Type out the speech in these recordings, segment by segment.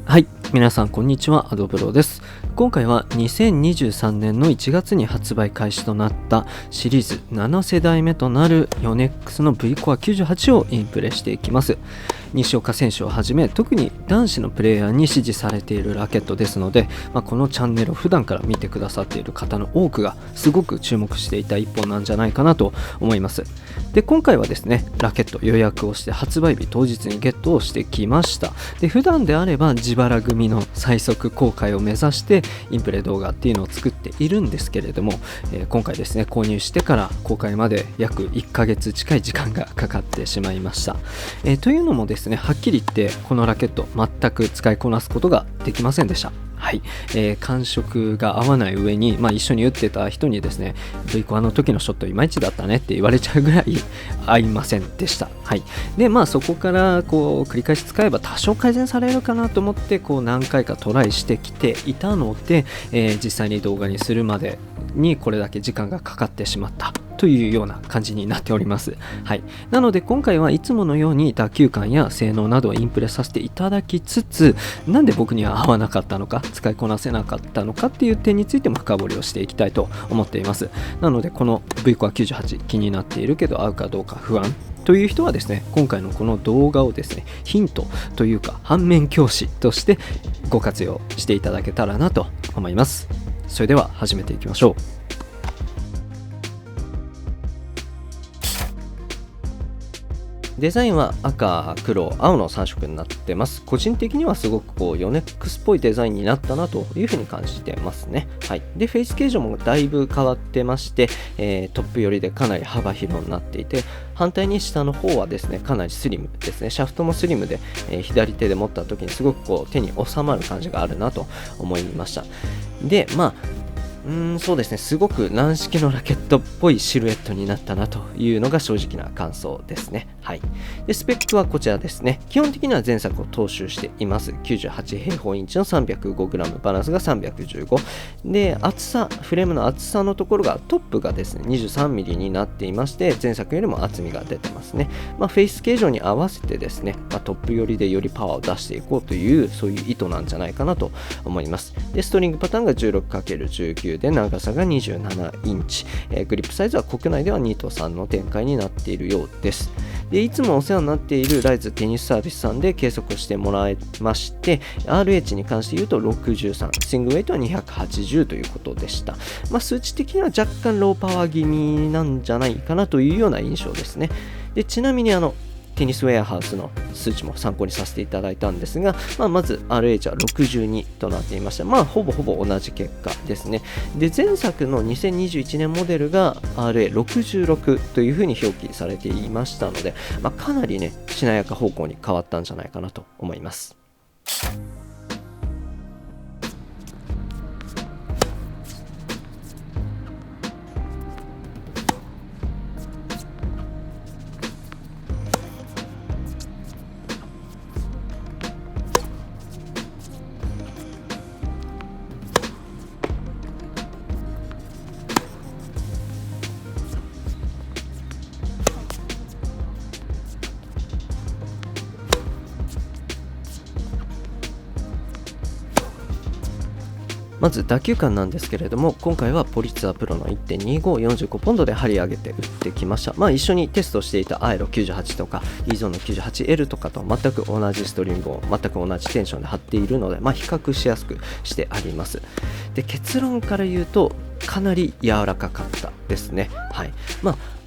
はい、皆さんこんにちは、アドブロです。今回は2023年の1月に発売開始となったシリーズ7世代目となるヨネックスの V コア98をインプレしていきます。西岡選手をはじめ特に男子のプレイヤーに支持されているラケットですので、このチャンネルを普段から見てくださっている方の多くがすごく注目していた一本なんじゃないかなと思います。で、今回はですね、ラケット予約をして発売日当日にゲットをしてきました。で、普段であれば自腹組の最速公開を目指してインプレ動画っていうのを作っているんですけれども、今回ですね、購入してから公開まで約1ヶ月近い時間がかかってしまいました。というのもですね、はっきり言ってこのラケット全く使いこなすことができませんでした。はい、感触が合わない上に、一緒に打ってた人にですね、V コアの時のショットいまいちだったねって言われちゃうぐらい合いませんでした。はい、で、そこから繰り返し使えば多少改善されるかなと思って何回かトライしてきていたので、実際に動画にするまでにこれだけ時間がかかってしまったというような感じになっております。はい、なので今回はいつものように打球感や性能などをインプレさせていただきつつ、なんで僕には合わなかったのか、使いこなせなかったのかっていう点についても深掘りをしていきたいと思っています。なのでこの V コア98気になっているけど合うかどうか不安という人はですね、今回のこの動画をですね、ヒントというか反面教師としてご活用していただけたらなと思います。それでは始めていきましょう。デザインは赤、黒、青の3色になってます。個人的にはすごくヨネックスっぽいデザインになったなというふうに感じてますね。はい、で、フェイス形状もだいぶ変わってまして、トップ寄りでかなり幅広になっていて、反対に下の方はですね、かなりスリムですね。シャフトもスリムで、左手で持った時にすごく手に収まる感じがあるなと思いました。で、そうですね、すごく軟式のラケットっぽいシルエットになったなというのが正直な感想ですね。はい、でスペックはこちらですね。基本的には前作を踏襲しています。98平方インチの 305g、 バランスが315で、厚さ、フレームの厚さのところがトップがですね 23mm になっていまして、前作よりも厚みが出てますね。フェイス形状に合わせてですね、トップ寄りでよりパワーを出していこうという、そういう意図なんじゃないかなと思います。で、ストリングパターンが 16×19 で長さが27インチ、グリップサイズは国内では2と3の展開になっているようです。で、いつもお世話になっているライズテニスサービスさんで計測してもらいまして、RH に関して言うと63、スイングウェイトは280ということでした。数値的には若干ローパワー気味なんじゃないかなというような印象ですね。で、ちなみにテニスウェアハウスの数値も参考にさせていただいたんですが、まず RH は62となっていました。ほぼほぼ同じ結果ですね。で、前作の2021年モデルが RA66 というふうに表記されていましたので、かなりね、しなやか方向に変わったんじゃないかなと思います。まず打球感なんですけれども、今回はポリツァープロの 1.2545 ポンドで張り上げて打ってきました。一緒にテストしていたアイロ98とか E ゾーンの 98L とかと全く同じストリングを全く同じテンションで張っているので、比較しやすくしてあります。で、結論から言うとかなり柔らかかったですね。はい、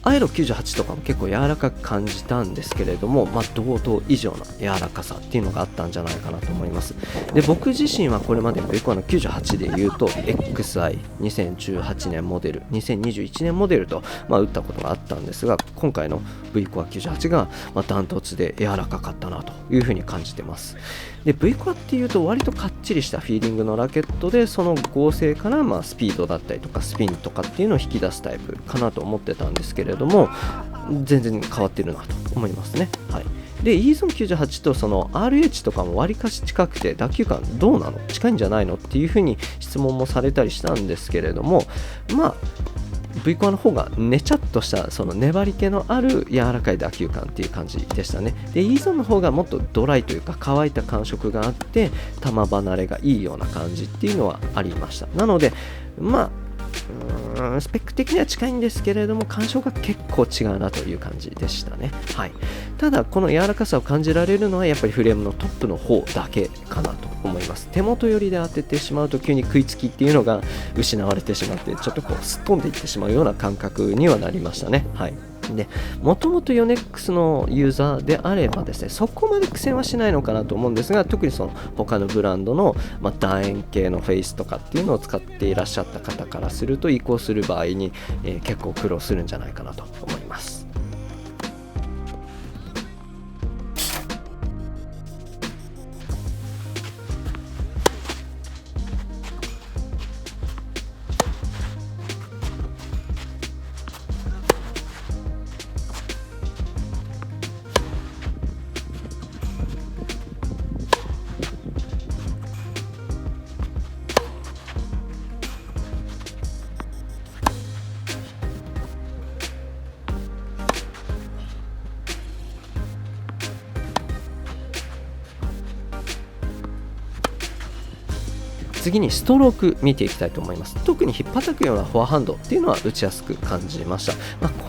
アイロ98とかも結構柔らかく感じたんですけれども、同等以上の柔らかさっていうのがあったんじゃないかなと思います。で、僕自身はこれまで V コアの98で言うと XI2018 年モデル、2021年モデルと、打ったことがあったんですが、今回の V コア98が、ダントツで柔らかかったなというふうに感じてます。で、V コアっていうと割とかっちりしたフィーリングのラケットで、その合成からスピードだったりとかスピンとかっていうのを引き出すタイプかなと思ってたんですけれども、全然変わってるなと思いますね。はい、で、E ゾーン98とその RH とかも割かし近くて、打球感どうなの、近いんじゃないのっていうふうに質問もされたりしたんですけれども、V コアの方がねちゃっとしたその粘り気のある柔らかい打球感っていう感じでしたね。で E ゾーンの方がもっとドライというか乾いた感触があって球離れがいいような感じっていうのはありました。なのでスペック的には近いんですけれども感触が結構違うなという感じでしたね。はい、ただこの柔らかさを感じられるのはやっぱりフレームのトップの方だけかなと思います。手元寄りで当ててしまうと急に食いつきっていうのが失われてしまってちょっとこうすっ飛んでいってしまうような感覚にはなりましたね。はい、でもともとヨネックスのユーザーであればですねそこまで苦戦はしないのかなと思うんですが、特にその他のブランドの、楕円形のフェイスとかっていうのを使っていらっしゃった方からすると移行する場合に、結構苦労するんじゃないかなと思います。次にストローク見ていきたいと思います。特に引っ叩くようなフォアハンドっていうのは打ちやすく感じました。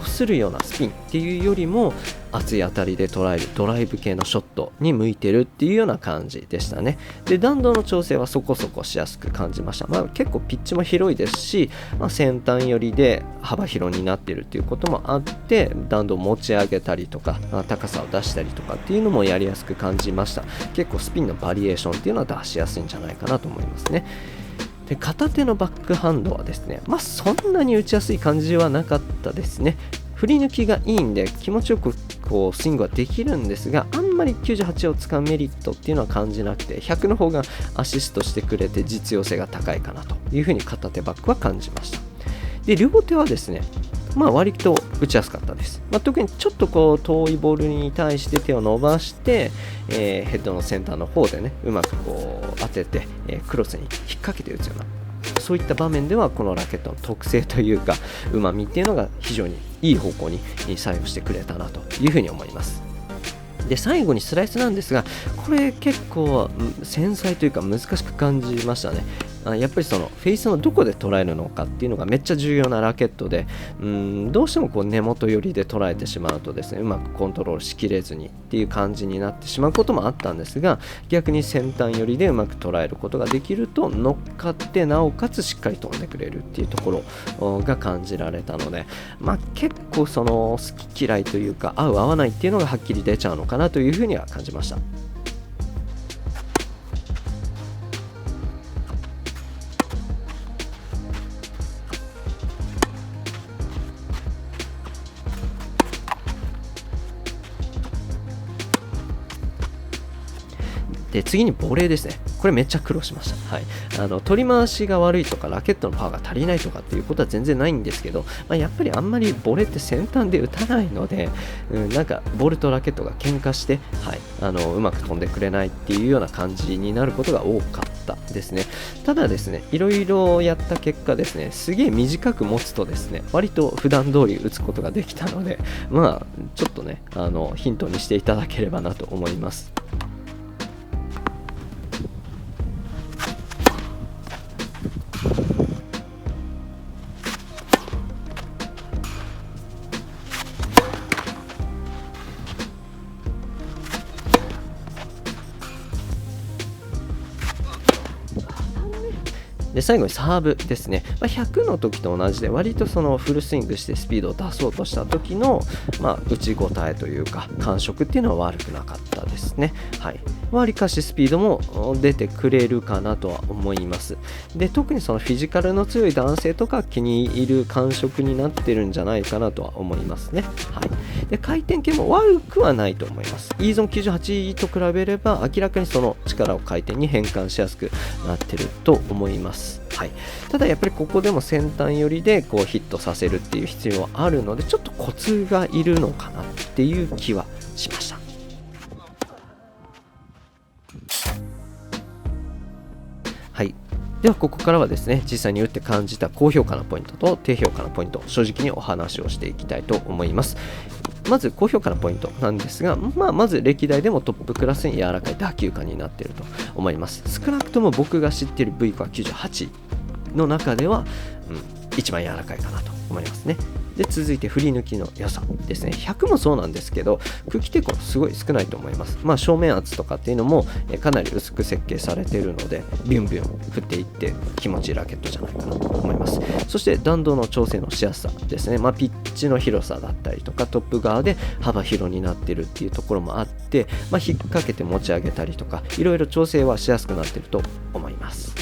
擦るようなスピンっていうよりも熱い当たりで捉えるドライブ系のショットに向いてるっていうような感じでしたね。で弾道の調整はそこそこしやすく感じました。結構ピッチも広いですし、先端寄りで幅広になっているっていうこともあって弾道を持ち上げたりとか、高さを出したりとかっていうのもやりやすく感じました。結構スピンのバリエーションっていうのは出しやすいんじゃないかなと思いますね。で片手のバックハンドはですね、そんなに打ちやすい感じはなかったですね。振り抜きがいいんで気持ちよくこうスイングはできるんですが、あんまり98を使うメリットっていうのは感じなくて、100の方がアシストしてくれて実用性が高いかなというふうに片手バックは感じました。で両手はですね割と打ちやすかったです。特にちょっとこう遠いボールに対して手を伸ばして、ヘッドの先端の方でねうまくこう当てて、クロスに引っ掛けて打つようなそういった場面ではこのラケットの特性というかうまみっていうのが非常にいい方向に作用してくれたなというふうに思います。で最後にスライスなんですが、これ結構繊細というか難しく感じましたね。やっぱりそのフェイスのどこで捉えるのかっていうのがめっちゃ重要なラケットで、どうしてもこう根元寄りで捉えてしまうとですねうまくコントロールしきれずにっていう感じになってしまうこともあったんですが、逆に先端寄りでうまく捉えることができると乗っかってなおかつしっかり飛んでくれるっていうところが感じられたので、結構その好き嫌いというか合う合わないっていうのがはっきり出ちゃうのかなというふうには感じました。で次にボレーですね。これめっちゃ苦労しました。取り回しが悪いとかラケットのパワーが足りないとかっていうことは全然ないんですけど、やっぱりあんまりボレーって先端で打たないので、なんかボールとラケットが喧嘩して、うまく飛んでくれないっていうような感じになることが多かったですね。ただですねいろいろやった結果ですねすげえ短く持つとですね割と普段通り打つことができたので、ちょっとねヒントにしていただければなと思います。で最後にサーブですね、100の時と同じで割とそのフルスイングしてスピードを出そうとした時の、打ち応えというか感触っていうのは悪くなかったですね。わりかしスピードも出てくれるかなとは思います。で特にそのフィジカルの強い男性とか気に入る感触になってるんじゃないかなとは思いますね。で回転系も悪くはないと思います。E ゾーン98と比べれば明らかにその力を回転に変換しやすくなってると思います。ただやっぱりここでも先端寄りでこうヒットさせるっていう必要はあるのでちょっとコツがいるのかなっていう気はしました。ではここからはですね、実際に打って感じた高評価のポイントと低評価のポイント、正直にお話をしていきたいと思います。まず高評価のポイントなんですが、まず歴代でもトップクラスに柔らかい打球感になっていると思います。少なくとも僕が知っている V コア98の中では、一番柔らかいかなと思いますね。で、続いて振り抜きの良さですね。100もそうなんですけど、空気抵抗すごい少ないと思います。正面圧とかっていうのもかなり薄く設計されているので、ビュンビュン振っていって気持ちいいラケットじゃないかなと思います。そして弾道の調整のしやすさですね。ピッチの広さだったりとか、トップ側で幅広になっているっていうところもあって、引っ掛けて持ち上げたりとか、いろいろ調整はしやすくなっていると思います。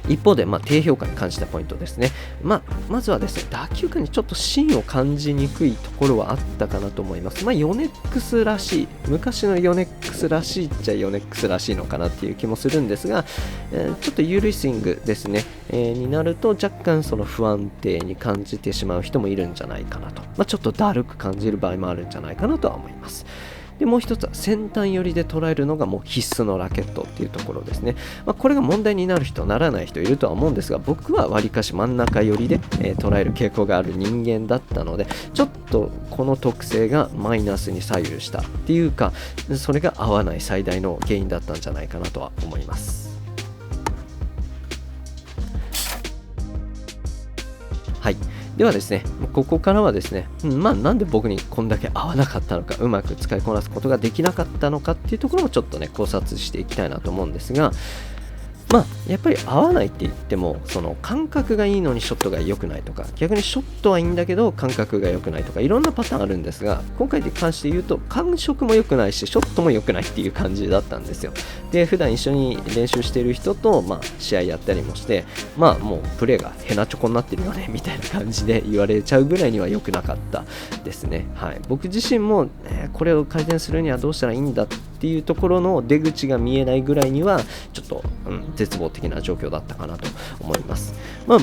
一方で、低評価に感じたポイントですね。まずはですね、打球感にちょっと芯を感じにくいところはあったかなと思います。ヨネックスらしい、昔のヨネックスらしいっちゃヨネックスらしいのかなっていう気もするんですが、ちょっと緩いスイングですね、になると若干その不安定に感じてしまう人もいるんじゃないかなと。ちょっとだるく感じる場合もあるんじゃないかなとは思います。で、もう一つは先端寄りで捉えるのがもう必須のラケットっていうところですね。これが問題になる人ならない人いるとは思うんですが、僕はわりかし真ん中寄りで、捉える傾向がある人間だったので、ちょっとこの特性がマイナスに左右したっていうか、それが合わない最大の原因だったんじゃないかなとは思います。はい。ではですね、ここからはですね、なんで僕にこんだけ合わなかったのか、うまく使いこなすことができなかったのかっていうところもちょっとね、考察していきたいなと思うんですが、やっぱり合わないって言っても、その感覚がいいのにショットが良くないとか、逆にショットはいいんだけど感覚が良くないとか、いろんなパターンあるんですが、今回に関して言うと感触も良くないしショットも良くないっていう感じだったんですよ。で、普段一緒に練習している人と、試合やったりもして、もうプレーがヘナチョコになってるよねみたいな感じで言われちゃうぐらいには良くなかったですね。はい、僕自身も、これを改善するにはどうしたらいいんだっていうところの出口が見えないぐらいにはちょっと、絶望的な状況だったかなと思います。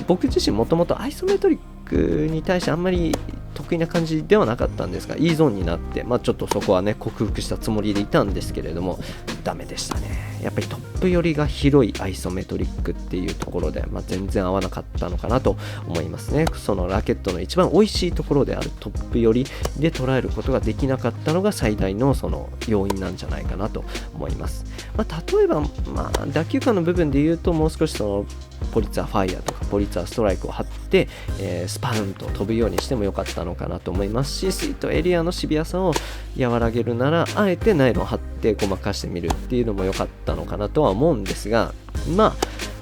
僕自身もともとアイソメトリックに対してあんまり得意な感じではなかったんですが、いいゾーンになって、ちょっとそこはね克服したつもりでいたんですけれども、ダメでしたね。やっぱりトップ寄りが広いアイソメトリックっていうところで、全然合わなかったのかなと思いますね。そのラケットの一番美味しいところであるトップ寄りで捉えることができなかったのが最大のその要因なんじゃないかなと思います。例えば、打球感の部分で言うと、もう少しそのポリツァーファイヤーとかポリツァーストライクを張って、スパンと飛ぶようにしてもよかったのかなと思いますし、スイートエリアのシビアさを和らげるなら、あえてナイロン張ってごまかしてみるっていうのも良かったのかなとは思うんですが、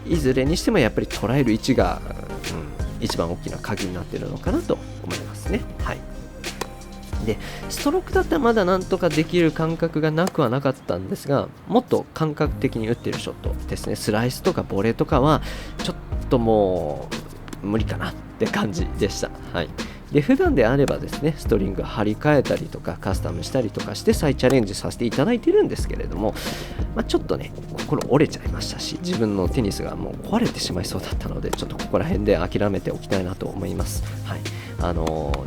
いずれにしてもやっぱり捉える位置が、一番大きな鍵になっているのかなと思いますね。はい。で、ストロークだったらまだなんとかできる感覚がなくはなかったんですが、もっと感覚的に打っているショットですね、スライスとかボレーとかはちょっともう無理かなって感じでした。はい。で、普段であればですね、ストリング張り替えたりとかカスタムしたりとかして再チャレンジさせていただいているんですけれども、ちょっとね心折れちゃいましたし、自分のテニスがもう壊れてしまいそうだったので、ちょっとここら辺で諦めておきたいなと思います。はい。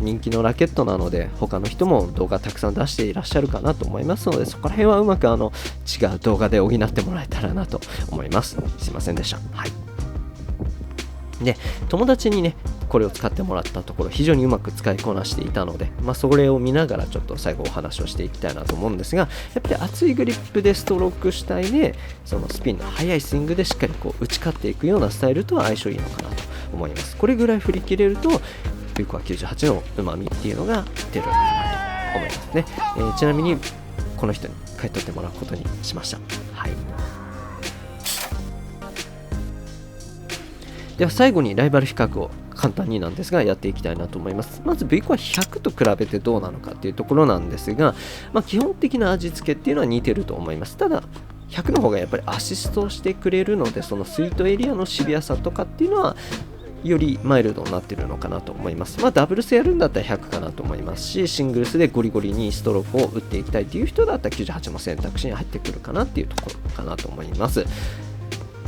人気のラケットなので他の人も動画たくさん出していらっしゃるかなと思いますので、そこら辺はうまく違う動画で補ってもらえたらなと思います。すいませんでした。はい。で、友達にねこれを使ってもらったところ非常にうまく使いこなしていたので、それを見ながらちょっと最後お話をしていきたいなと思うんですが、やっぱり熱いグリップでストローク主体でそのスピンの速いスイングでしっかり打ち勝っていくようなスタイルとは相性いいのかなと思います。これぐらい振り切れるとVコア98のうまみっていうのが出るのかなと思いますね。ちなみにこの人に買い取ってもらうことにしました。はい。では最後にライバル比較を簡単になんですがやっていきたいなと思います。まず V コア100と比べてどうなのかっていうところなんですが、基本的な味付けっていうのは似てると思います。ただ100の方がやっぱりアシストをしてくれるので、そのスイートエリアのシビアさとかっていうのはよりマイルドになっているのかなと思います。ダブルスやるんだったら100かなと思いますし、シングルスでゴリゴリにストロークを打っていきたいという人だったら98も選択肢に入ってくるかなっていうところかなと思います。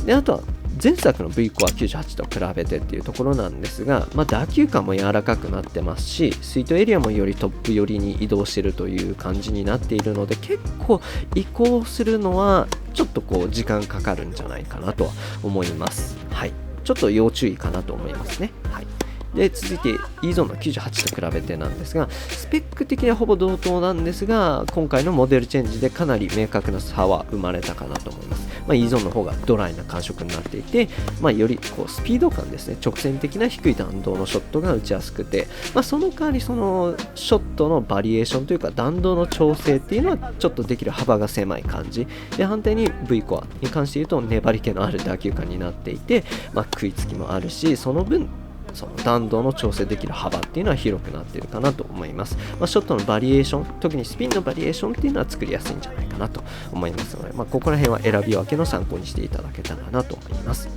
で、あとは前作の V コア98と比べてっていうところなんですが、打球感も柔らかくなってますし、スイートエリアもよりトップ寄りに移動しているという感じになっているので、結構移行するのはちょっと時間かかるんじゃないかなとは思います。はい、ちょっと要注意かなと思いますね。はい。で、続いて E ゾーンの98と比べてなんですが、スペック的にはほぼ同等なんですが、今回のモデルチェンジでかなり明確な差は生まれたかなと思います。E ゾーンの方がドライな感触になっていて、よりスピード感ですね、直線的な低い弾道のショットが打ちやすくて、その代わりそのショットのバリエーションというか弾道の調整っていうのはちょっとできる幅が狭い感じで、反対に V コアに関して言うと粘り気のある打球感になっていて、食いつきもあるし、その分その弾道の調整できる幅っていうのは広くなっているかなと思います。ショットのバリエーション、特にスピンのバリエーションっていうのは作りやすいんじゃないかなと思いますので、ここら辺は選び分けの参考にしていただけたらなと思います。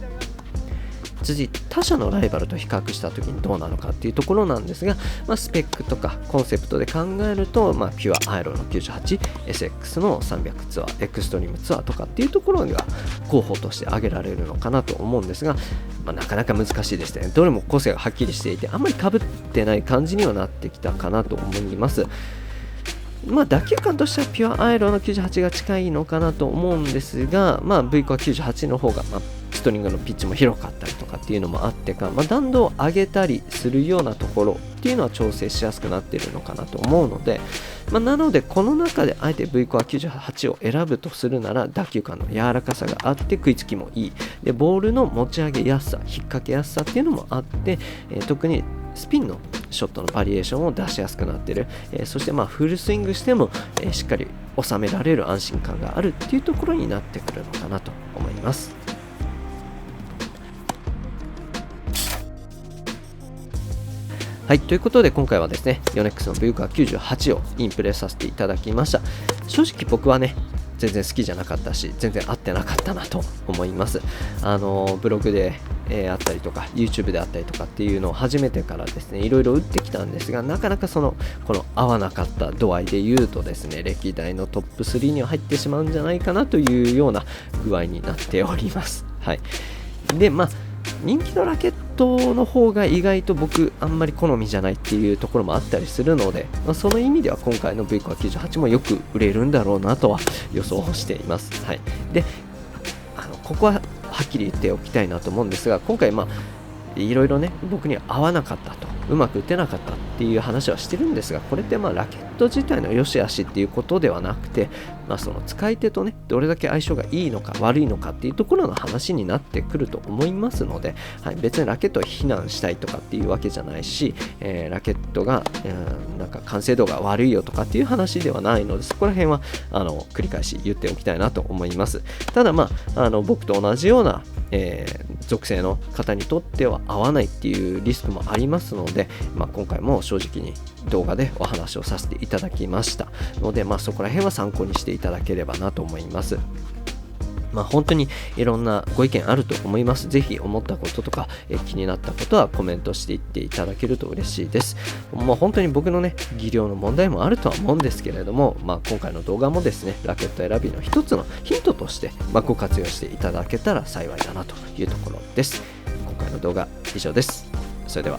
次、他社のライバルと比較したときにどうなのかっていうところなんですが、スペックとかコンセプトで考えると、ピュアアイロの 98、SX の300ツアー、エクストリームツアーとかっていうところが候補として挙げられるのかなと思うんですが、なかなか難しいですね。どれも個性がはっきりしていて、あんまり被ってない感じにはなってきたかなと思います。打球感としてはピュアアイロの98が近いのかなと思うんですが、V コア98の方が、ストリングのピッチも広かったりとかっていうのもあってか、弾道を上げたりするようなところっていうのは調整しやすくなっているのかなと思うので、なのでこの中であえて V コア98を選ぶとするなら、打球感の柔らかさがあって食いつきもいいで、ボールの持ち上げやすさ、引っ掛けやすさっていうのもあって、特にスピンのショットのバリエーションを出しやすくなっている、そしてフルスイングしても、しっかり収められる安心感があるっていうところになってくるのかなと思います。はい、ということで今回はですね、ヨネックスの V コア98をインプレさせていただきました。正直僕はね、全然好きじゃなかったし、全然合ってなかったなと思います。ブログで、あったりとか YouTube であったりとかっていうのを始めてからですね、いろいろ打ってきたんですが、なかなかこの合わなかった度合いで言うとですね、歴代のトップ3には入ってしまうんじゃないかなというような具合になっております。はい。で、人気のラケットの方が意外と僕あんまり好みじゃないっていうところもあったりするので、その意味では今回の V コア98もよく売れるんだろうなとは予想しています。はい。で、ここははっきり言っておきたいなと思うんですが、今回いろいろね、僕には合わなかったと、うまく打てなかったっていう話はしてるんですが、これってラケット自体の良し悪しっていうことではなくて、その使い手とね、どれだけ相性がいいのか悪いのかっていうところの話になってくると思いますので、はい、別にラケットを非難したいとかっていうわけじゃないし、ラケットが、なんか完成度が悪いよとかっていう話ではないので、そこら辺は繰り返し言っておきたいなと思います。ただ僕と同じような属性の方にとっては合わないっていうリスクもありますので、今回も正直に動画でお話をさせていただきましたので、そこら辺は参考にしていただければなと思います。本当にいろんなご意見あると思います。ぜひ思ったこととか、気になったことはコメントしていっていただけると嬉しいです。本当に僕のね、技量の問題もあるとは思うんですけれども、今回の動画もですね、ラケット選びの一つのヒントとして、ご活用していただけたら幸いだなというところです。今回の動画以上です。それでは。